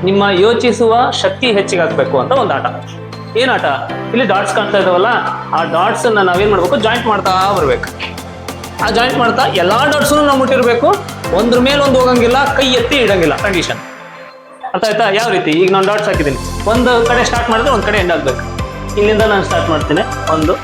ನಿಮ್ಮ ಯೋಚಿಸುವ ಶಕ್ತಿ ಹೆಚ್ಚಿಗೆ ಆಗ್ಬೇಕು ಅಂತ ಒಂದು ಆಟ. ಏನ್ ಆಟ? ಇಲ್ಲಿ ಡಾಟ್ಸ್ ಕಾಣ್ತಾ ಇದಾವಲ್ಲ, ಆ ಡಾಟ್ಸ್ ಅನ್ನ ನಾವೇನ್ ಮಾಡ್ಬೇಕು, ಜಾಯಿಂಟ್ ಮಾಡ್ತಾ ಬರ್ಬೇಕು. ಆ ಜಾಯಿಂಟ್ ಮಾಡ್ತಾ ಎಲ್ಲಾ ಡಾಟ್ಸ್ ನಾವು ಮುಟ್ಟಿರ್ಬೇಕು, ಒಂದ್ರ ಮೇಲೆ ಒಂದು ಹೋಗಂಗಿಲ್ಲ, ಕೈ ಎತ್ತಿ ಇಡಂಗಿಲ್ಲ. ಕಂಡೀಷನ್ ಅರ್ಥ ಆಯ್ತಾ? ಯಾವ ರೀತಿ? ಈಗ ನಾನು ಡಾಟ್ಸ್ ಹಾಕಿದ್ದೀನಿ, ಒಂದು ಕಡೆ ಸ್ಟಾರ್ಟ್ ಮಾಡಿದ್ರೆ ಒಂದ್ ಕಡೆ ಎಂಡ್ ಆಗ್ಬೇಕು. ಇಲ್ಲಿಂದ ನಾನು ಸ್ಟಾರ್ಟ್ ಮಾಡ್ತೀನಿ, 1